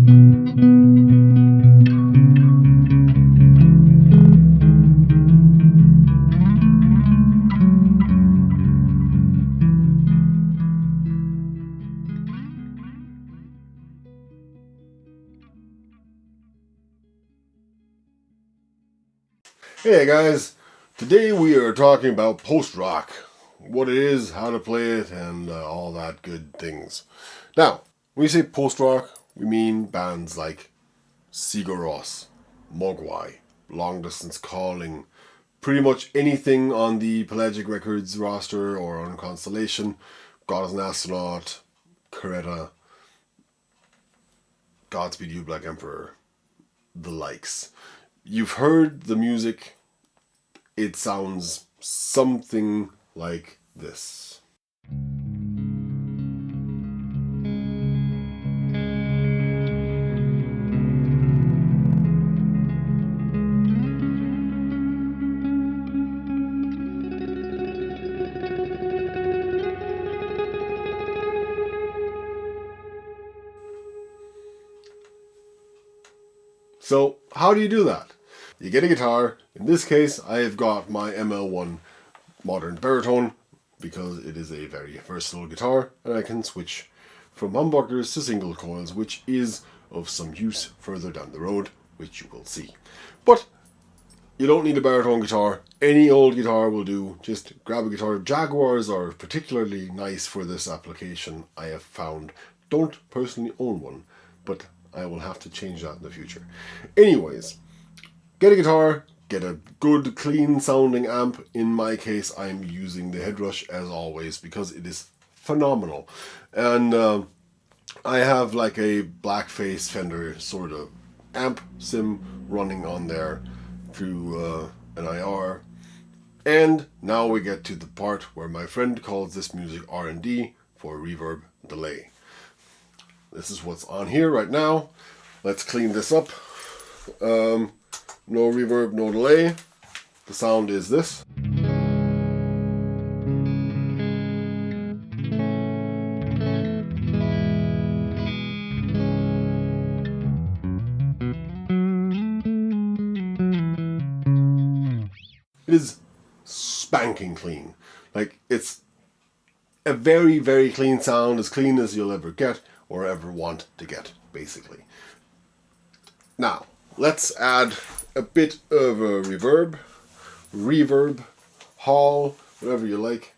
Hey guys, today we are talking about post-rock, what it is, how to play it, and all that good things. Now, when we say post-rock, we mean bands like Sigur Rós, Mogwai, Long Distance Calling, pretty much anything on the Pelagic Records roster or on Constellation, God is an Astronaut, Coretta, Godspeed You Black Emperor, the likes. You've heard the music. It sounds something like this. So, how do you do that? You get a guitar. In this case, I have got my ML1 modern baritone because it is a very versatile guitar and I can switch from humbuckers to single coils, which is of some use further down the road, which you will see. But you don't need a baritone guitar. Any old guitar will do. Just grab a guitar. Jaguars are particularly nice for this application, I have found. Don't personally own one, but I will have to change that in the future. Anyways, get a guitar, get a good clean sounding amp. In my case, I'm using the Headrush as always because it is phenomenal. And I have like a blackface Fender sort of amp sim running on there through an IR. And now we get to the part where my friend calls this music R&D for reverb delay. This is what's on here right now. Let's clean this up. No reverb, no delay. The sound is this. It is spanking clean. Like, it's a very, very clean sound, as clean as you'll ever get or ever want to get, basically. Now, let's add a bit of a reverb, hall, whatever you like.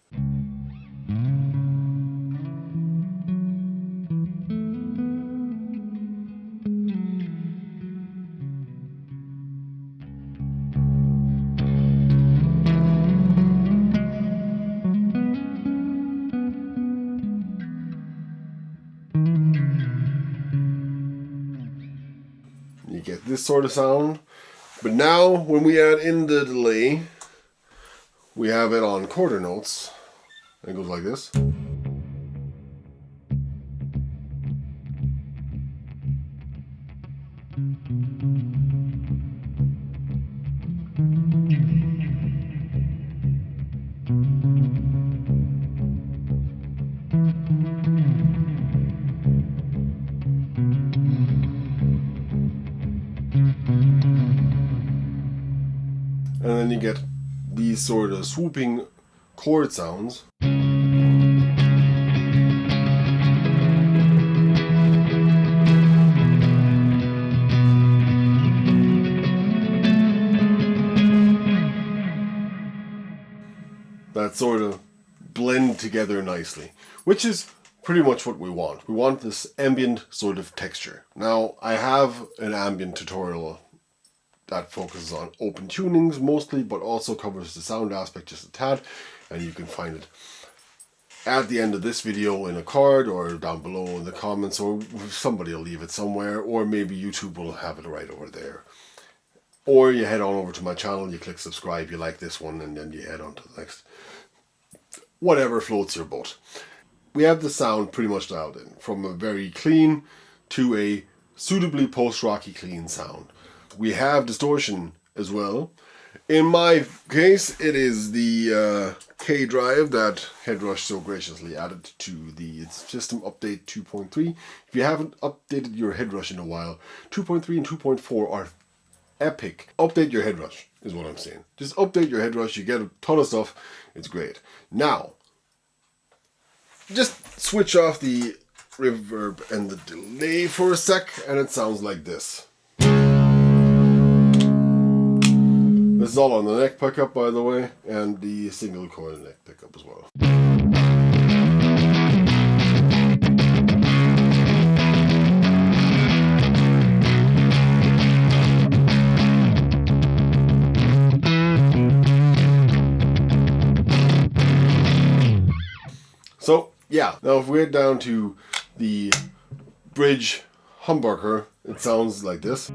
You get this sort of sound. But now, when we add in the delay, we have it on quarter notes. It goes like this. And then you get these sort of swooping chord sounds. That sort of blend together nicely, which is pretty much what we want. We want this ambient sort of texture. Now, I have an ambient tutorial that focuses on open tunings mostly, but also covers the sound aspect just a tad, and you can find it at the end of this video in a card or down below in the comments, or somebody will leave it somewhere, or maybe YouTube will have it right over there. Or you head on over to my channel, you click subscribe, you like this one, and then you head on to the next. Whatever floats your boat. We have the sound pretty much dialed in, from a very clean to a suitably post-rocky clean sound. We have distortion as well, In my case, it is the K drive that Headrush so graciously added to the system update 2.3. If you haven't updated your Headrush in a while, 2.3 and 2.4 are epic. Update your Headrush is what I'm saying. Just update your Headrush, you get a ton of stuff, it's great. Now, just switch off the reverb and the delay for a sec, and it sounds like this. This is all on the neck pickup, by the way, and the single coil neck pickup as well. So, yeah, now if we head down to the bridge humbucker, it sounds like this.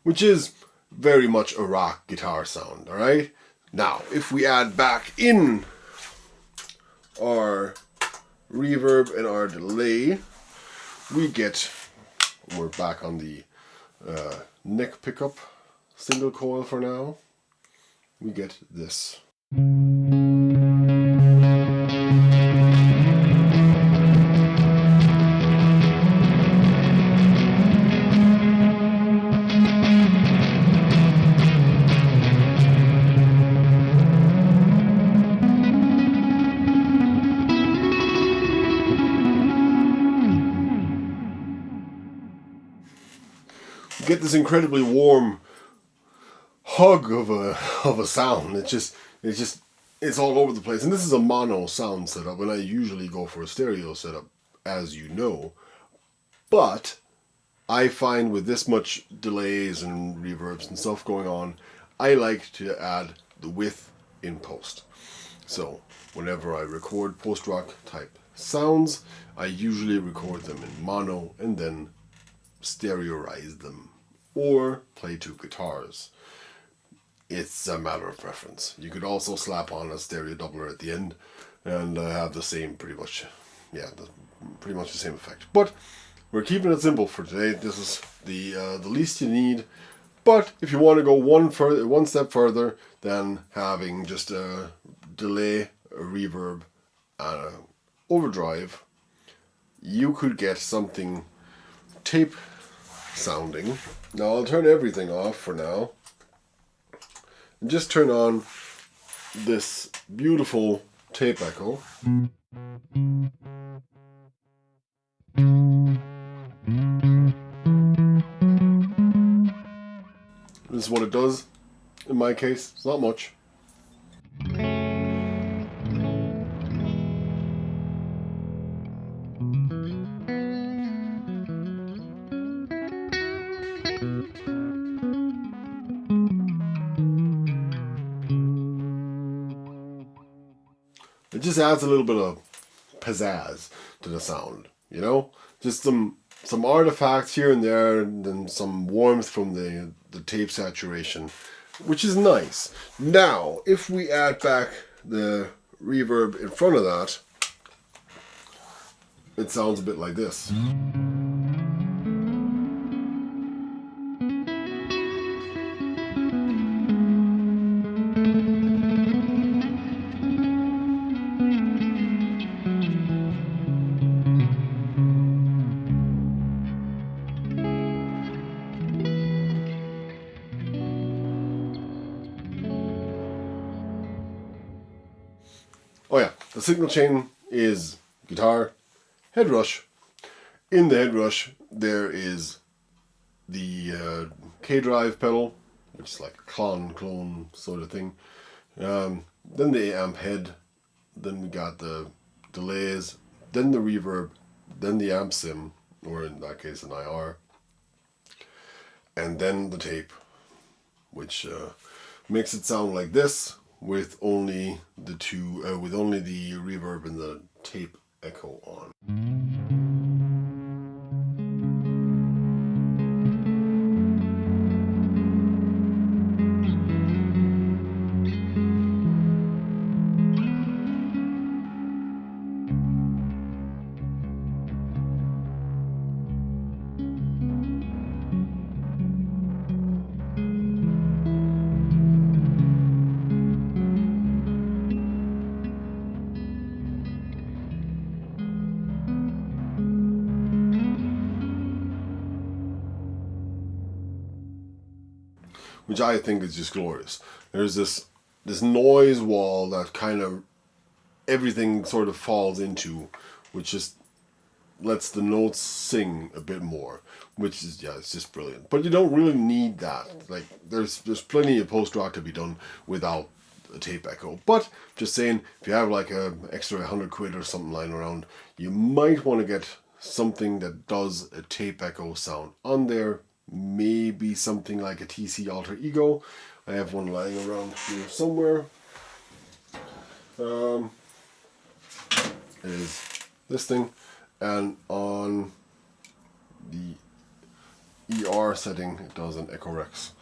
Which is very much a rock guitar sound, alright? Now, if we add back in our reverb and our delay, we're back on the neck pickup single coil for now, we get this. Get this incredibly warm hug of a sound. It's all over the place. And this is a mono sound setup, and I usually go for a stereo setup, as you know. But I find with this much delays and reverbs and stuff going on, I like to add the width in post. So whenever I record post-rock type sounds, I usually record them in mono and then stereoize them or play two guitars. It's a matter of preference. You could also slap on a stereo doubler at the end and have the same pretty much the same effect. But we're keeping it simple for today. This is the least you need. But if you want to go one step further than having just a delay, a reverb, and an overdrive, you could get something tape sounding. Now I'll turn everything off for now and just turn on this beautiful tape echo. This is what it does in my case. It's not much. It just adds a little bit of pizzazz to the sound, you know? Just some artifacts here and there, and then some warmth from the tape saturation, which is nice. Now, if we add back the reverb in front of that, it sounds a bit like this. Oh yeah, the signal chain is guitar, Headrush. In the Headrush there is the K-drive pedal, which is like a clone sort of thing. Then the amp head, then we got the delays, then the reverb, then the amp sim, or in that case an IR, and then the tape, which makes it sound like this, with only the reverb and the tape echo on. which I think is just glorious. There's this noise wall that kind of everything sort of falls into, which just lets the notes sing a bit more, which is, yeah, it's just brilliant. But you don't really need that. Like, there's plenty of post-rock to be done without a tape echo. But just saying, if you have like a extra 100 quid or something lying around, you might want to get something that does a tape echo sound on there. Maybe something like a TC Alter Ego. I have one lying around here somewhere. It is this thing, and on the ER setting it does an Echo Rex,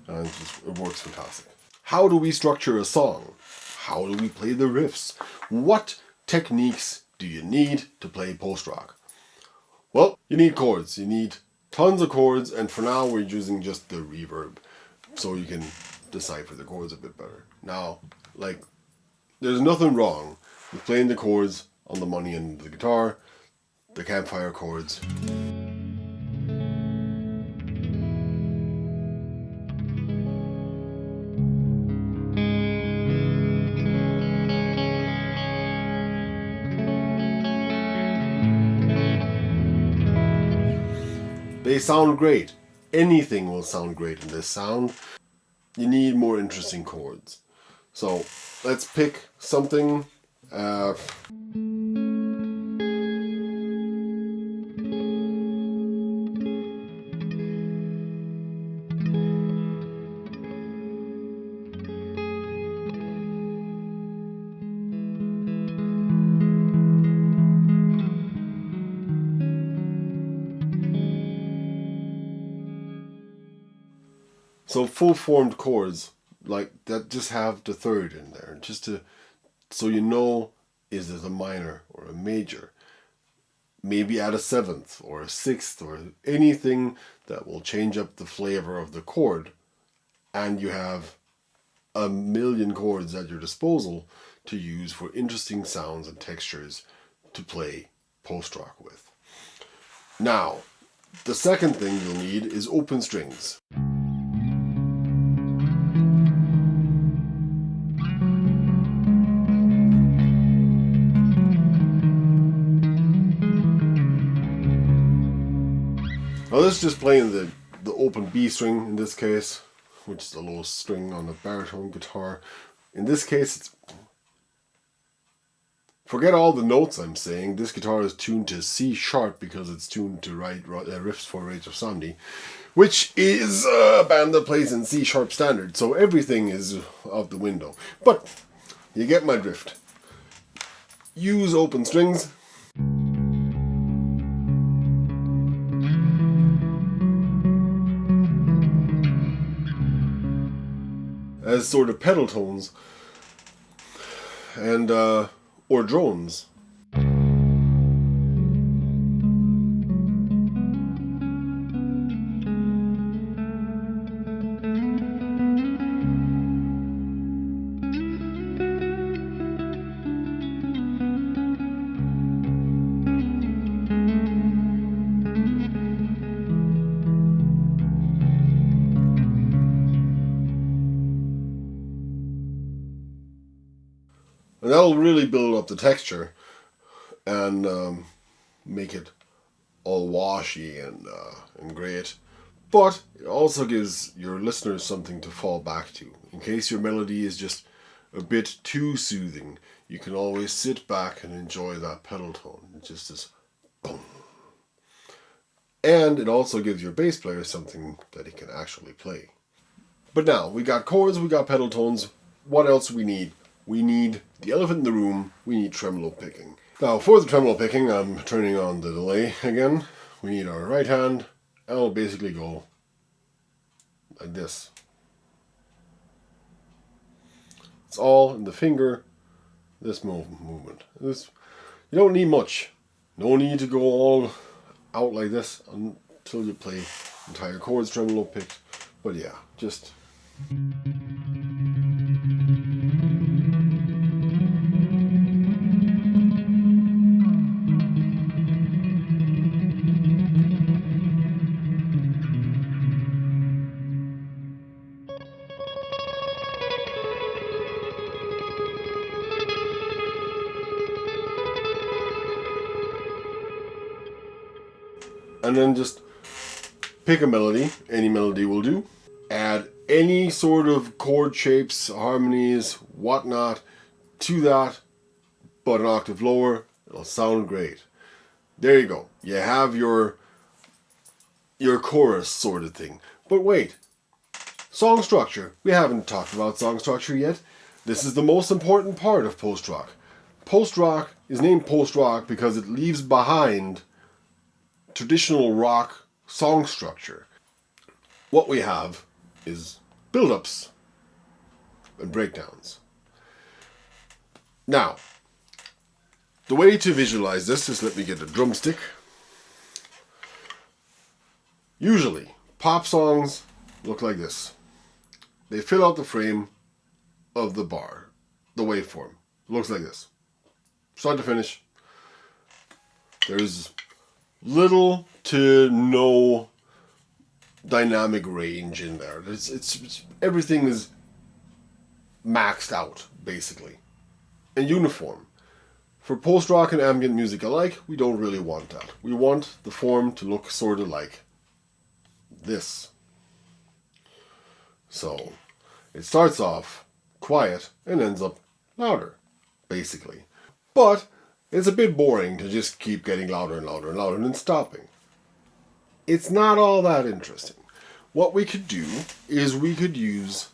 and it works fantastic. How do we structure a song? How do we play the riffs? What techniques do you need to play post-rock? Well, you need chords. You need tons of chords, and for now we're using just the reverb so you can decipher the chords a bit better. Now, like, there's nothing wrong with playing the chords on the money end of the guitar, the campfire chords. They sound great. Anything will sound great in this sound. You need more interesting chords. So let's pick something. So full formed chords like that just have the third in there, just to so you know, is it a minor or a major. Maybe add a seventh or a sixth or anything that will change up the flavor of the chord, and you have a million chords at your disposal to use for interesting sounds and textures to play post-rock with. Now, the second thing you'll need is open strings. Now this is just playing the open B string in this case, which is the lowest string on a baritone guitar. In this case, it's... Forget all the notes I'm saying. This guitar is tuned to C sharp because it's tuned to write riffs for Rage of Somni, which is a band that plays in C sharp standard, so everything is out the window. But you get my drift. Use open strings. As sort of pedal tones and or drones. And that'll really build up the texture and make it all washy and great. But it also gives your listeners something to fall back to. In case your melody is just a bit too soothing, you can always sit back and enjoy that pedal tone. It's just this boom. And it also gives your bass player something that he can actually play. But now, we got chords, we got pedal tones. What else do we need? We need the elephant in the room, we need tremolo picking. Now for the tremolo picking, I'm turning on the delay again. We need our right hand, and it'll basically go like this. It's all in the finger, this movement. You don't need much. No need to go all out like this until you play entire chords tremolo picked. But yeah, just... and then just pick a melody. Any melody will do. Add any sort of chord shapes, harmonies, whatnot to that, but an octave lower. It'll sound great. There you go. You have your chorus sort of thing. But wait, song structure. We haven't talked about song structure yet. This is the most important part of post-rock. Post-rock is named post-rock because it leaves behind traditional rock song structure. What we have is build-ups and breakdowns. Now, the way to visualize this is, let me get a drumstick. Usually, pop songs look like this. They fill out the frame of the bar, the waveform. It looks like this. Start to finish. There's little to no dynamic range in there. It's everything is maxed out, basically, and uniform. For post-rock and ambient music alike, we don't really want that. We want the form to look sort of like this. So it starts off quiet and ends up louder, basically. But it's a bit boring to just keep getting louder and louder and louder and then stopping. It's not all that interesting. What we could do is we could use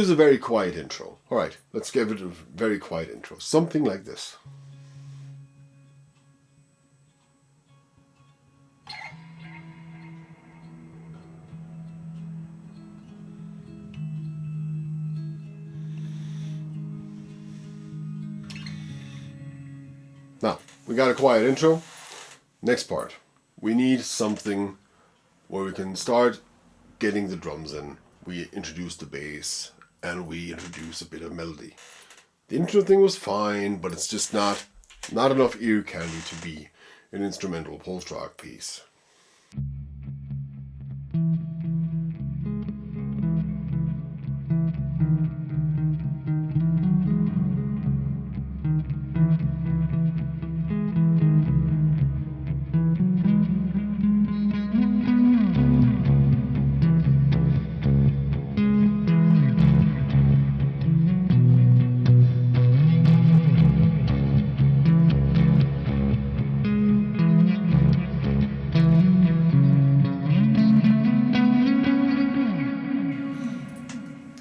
a very quiet intro. Alright, let's give it a very quiet intro. Something like this. Now, we got a quiet intro. Next part. We need something where we can start getting the drums in. We introduce the bass, and we introduce a bit of melody. The intro thing was fine, but it's just not enough ear candy to be an instrumental post-rock piece.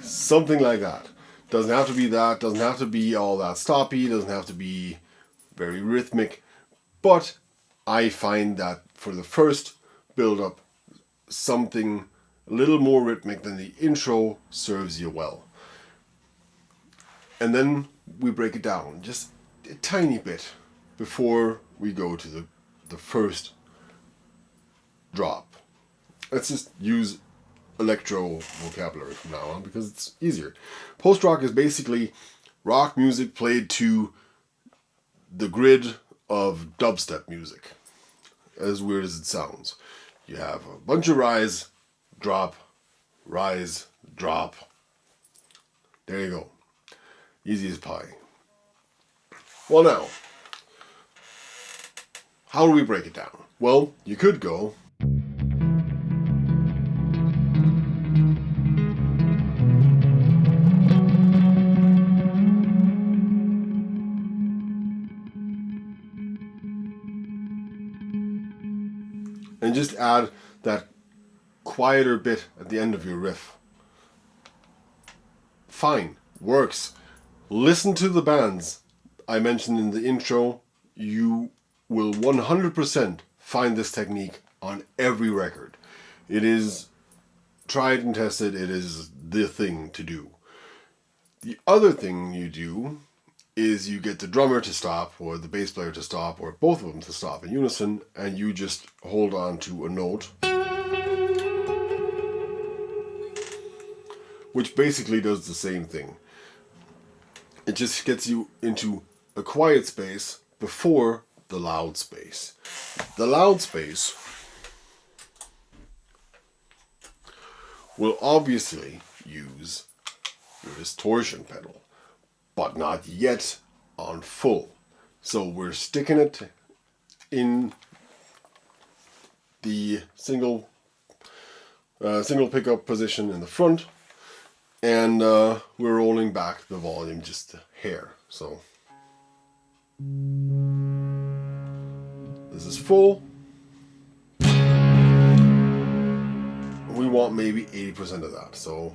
Something like that. Doesn't have to be that, doesn't have to be all that stoppy, doesn't have to be very rhythmic, but I find that for the first build-up, something a little more rhythmic than the intro serves you well. And then we break it down just a tiny bit before we go to the first drop. Let's just use electro vocabulary from now on because it's easier. Post-rock is basically rock music played to the grid of dubstep music. As weird as it sounds. You have a bunch of rise, drop. There you go. Easy as pie. Well now, how do we break it down? Well, you could go and just add that quieter bit at the end of your riff. Fine, works. Listen to the bands I mentioned in the intro. You will 100% find this technique on every record. It is tried and tested. It is the thing to do. The other thing you do is you get the drummer to stop, or the bass player to stop, or both of them to stop in unison, and you just hold on to a note, which basically does the same thing. It just gets you into a quiet space before the loud space. The loud space we'll obviously use the distortion pedal, but not yet on full. So we're sticking it in the single pickup position in the front, and we're rolling back the volume just a hair. So this is full. We want maybe 80% of that. So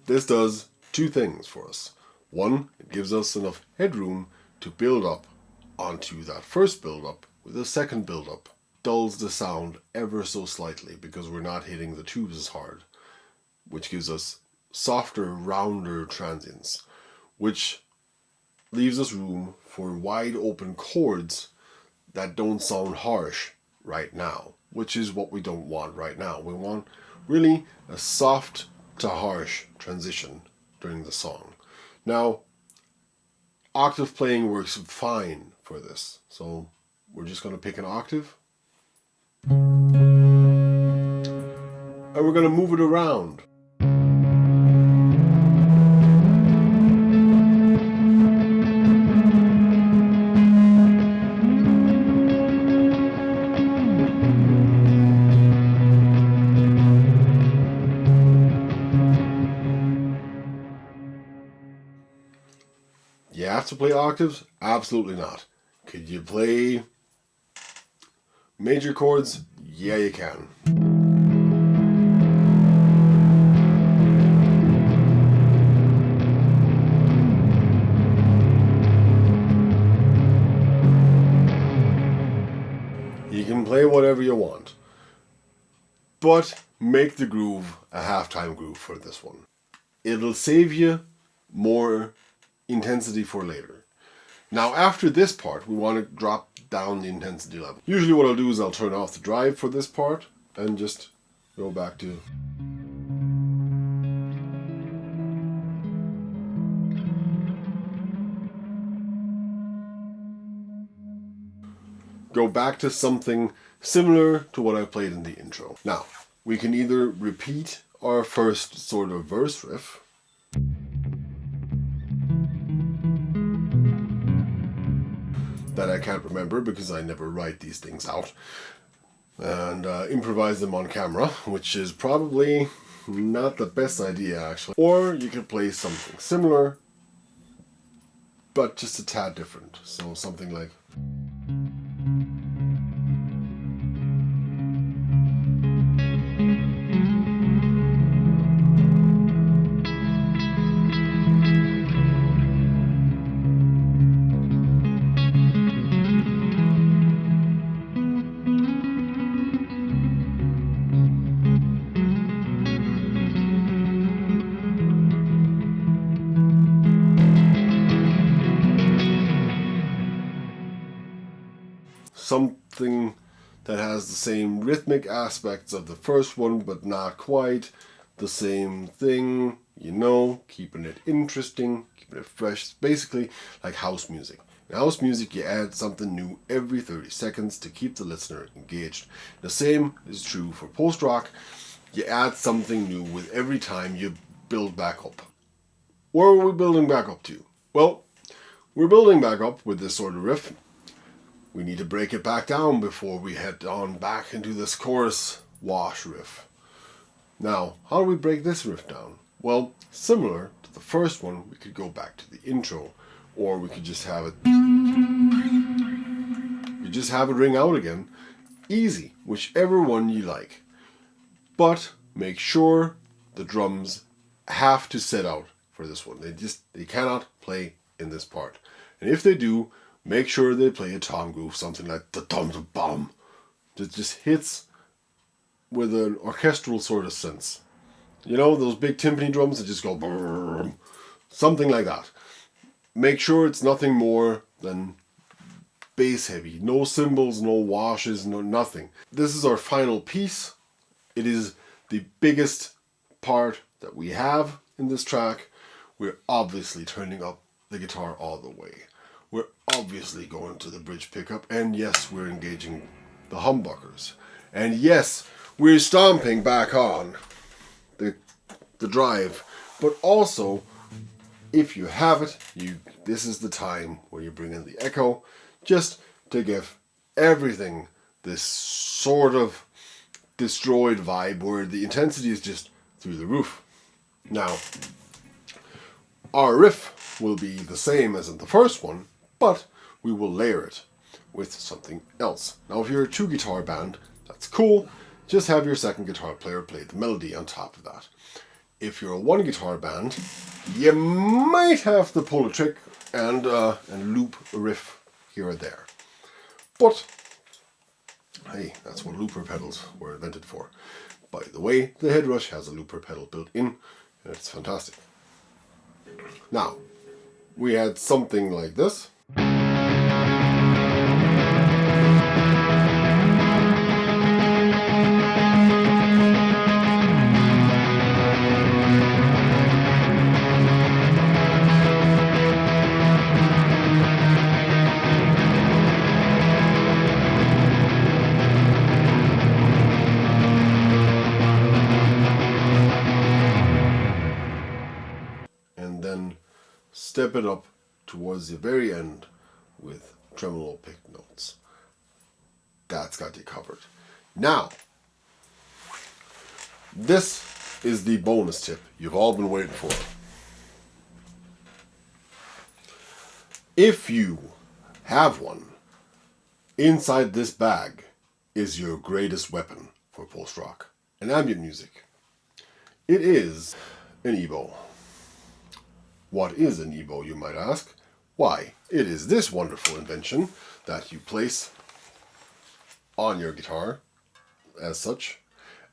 this does two things for us. One, it gives us enough headroom to build up onto that first build up with a second build up. Dulls the sound ever so slightly because we're not hitting the tubes as hard, which gives us softer, rounder transients, which leaves us room for wide open chords that don't sound harsh right now, which is what we don't want right now. We want really a soft to harsh transition during the song. Now, octave playing works fine for this, so we're just going to pick an octave and we're going to move it around. You have to play octaves? Absolutely not. Could you play major chords? Yeah, you can. You can play whatever you want, but make the groove a halftime groove for this one. It'll save you more intensity for later. Now after this part, we want to drop down the intensity level. Usually what I'll do is I'll turn off the drive for this part and just go back to something similar to what I played in the intro. Now, we can either repeat our first sort of verse riff, that I can't remember because I never write these things out, and improvise them on camera, which is probably not the best idea actually. Or you could play something similar, but just a tad different. So something like... something that has the same rhythmic aspects of the first one, but not quite the same thing, you know, keeping it interesting, keeping it fresh. Basically like house music. In house music, you add something new every 30 seconds to keep the listener engaged. The same is true for post-rock. You add something new with every time you build back up. Where are we building back up to? Well, we're building back up with this sort of riff. We need to break it back down before we head on back into this chorus wash riff. Now, how do we break this riff down? Well, similar to the first one, we could go back to the intro, or we could just have it... You just have it ring out again. Easy, whichever one you like. But make sure the drums have to set out for this one. They cannot play in this part. And if they do, make sure they play a tom groove, something like the tom to bomb. That just hits with an orchestral sort of sense. You know, those big timpani drums that just go brrrr, something like that. Make sure it's nothing more than bass heavy. No cymbals, no washes, no nothing. This is our final piece. It is the biggest part that we have in this track. We're obviously turning up the guitar all the way. We're obviously going to the bridge pickup, and yes, we're engaging the humbuckers. And yes, we're stomping back on the drive, but also if you have it, this is the time where you bring in the echo just to give everything this sort of destroyed vibe where the intensity is just through the roof. Now, our riff will be the same as in the first one, but we will layer it with something else. Now, if you're a 2-guitar band, that's cool. Just have your second guitar player play the melody on top of that. If you're a 1-guitar band, you might have to pull a trick and loop a riff here or there. But hey, that's what looper pedals were invented for. By the way, the Headrush has a looper pedal built in, and it's fantastic. Now, we had something like this. And then step it up towards the very end with tremolo picked notes. That's got you covered. Now, this is the bonus tip you've all been waiting for. If you have one, inside this bag is your greatest weapon for post-rock and ambient music. It is an EBow. What is an EBow, you might ask? Why, it is this wonderful invention that you place on your guitar as such,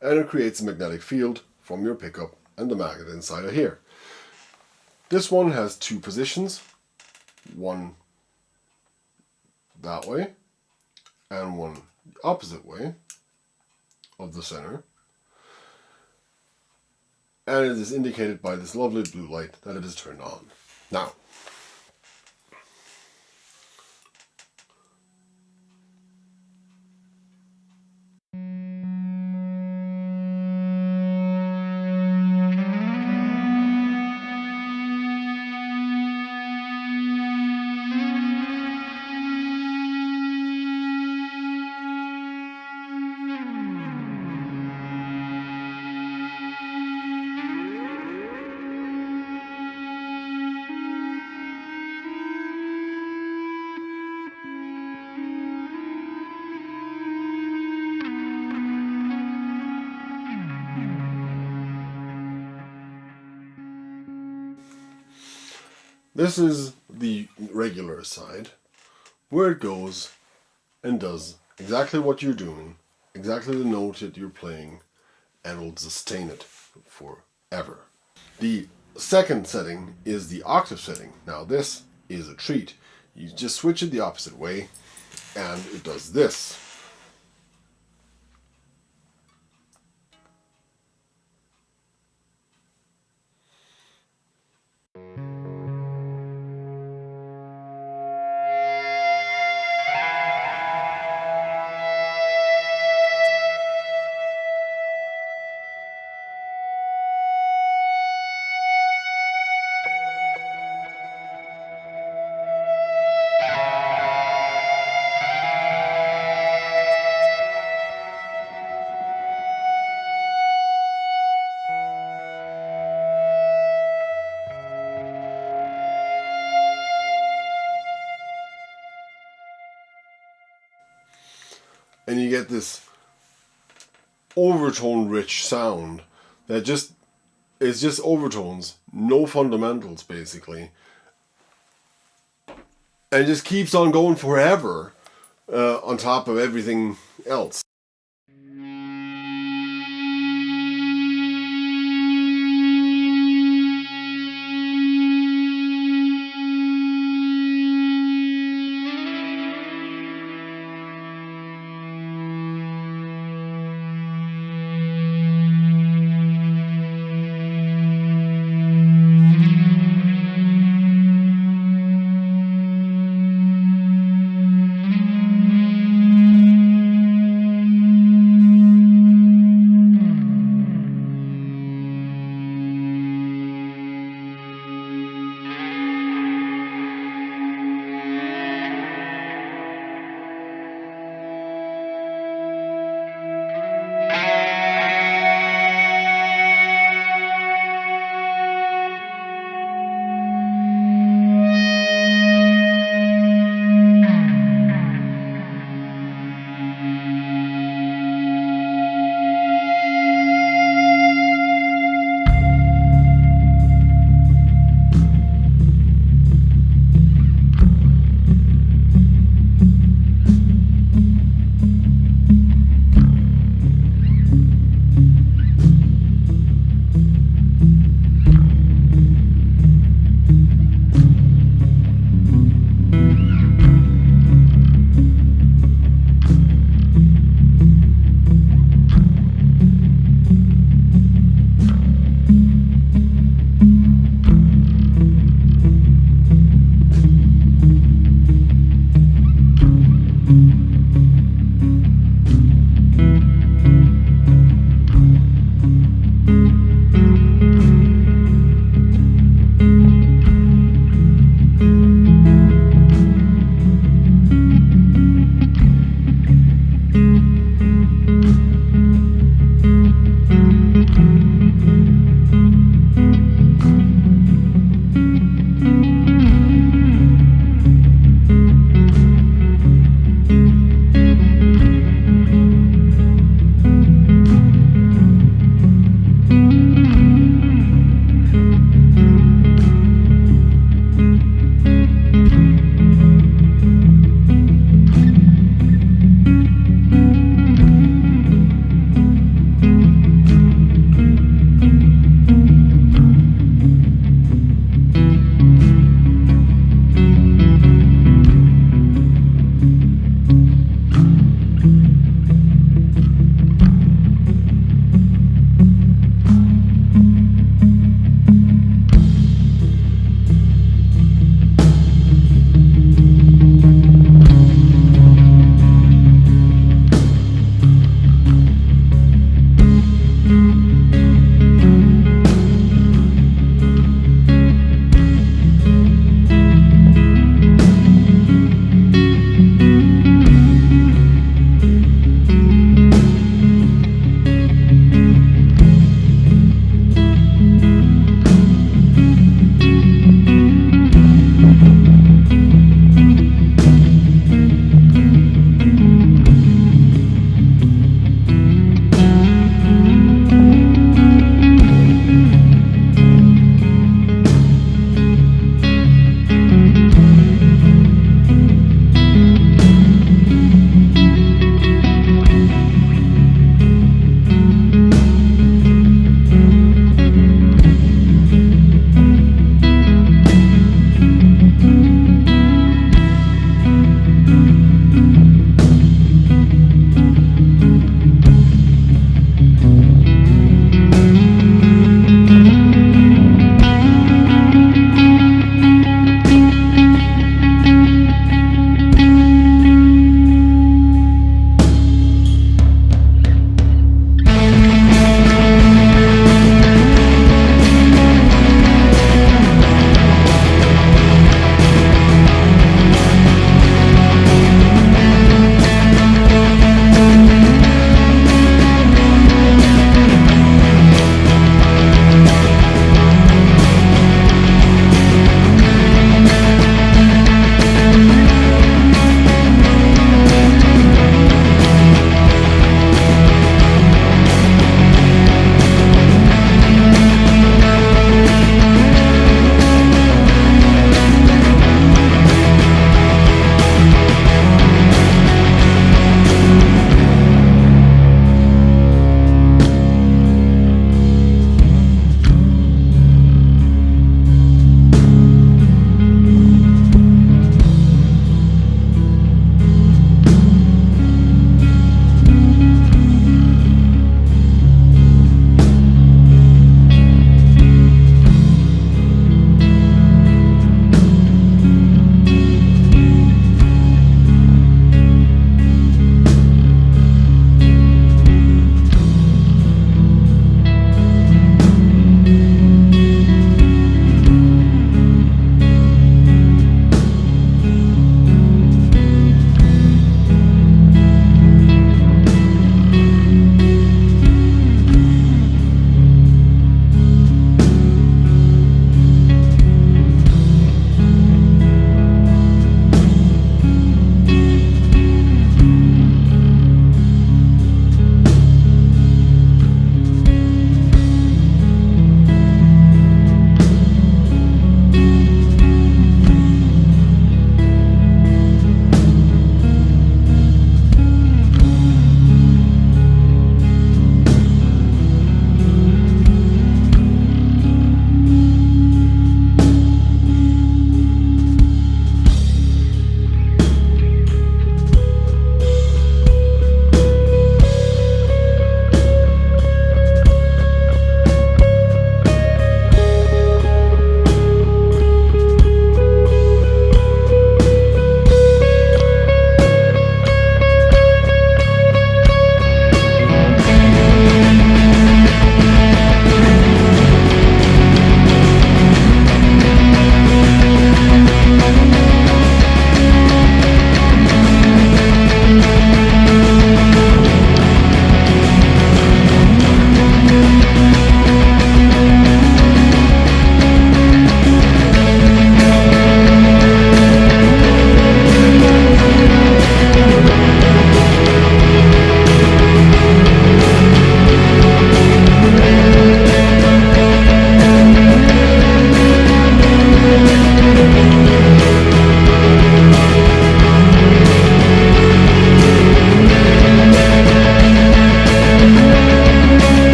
and it creates a magnetic field from your pickup and the magnet inside of here. This one has 2 positions, one that way and one the opposite way of the center. And it is indicated by this lovely blue light that it is turned on. Now, this is the regular side, where it goes and does exactly what you're doing, exactly the note that you're playing, and will sustain it forever. The second setting is the octave setting. Now this is a treat. You just switch it the opposite way, and it does this. And you get this overtone rich sound that is just overtones, no fundamentals basically, and just keeps on going forever on top of everything else.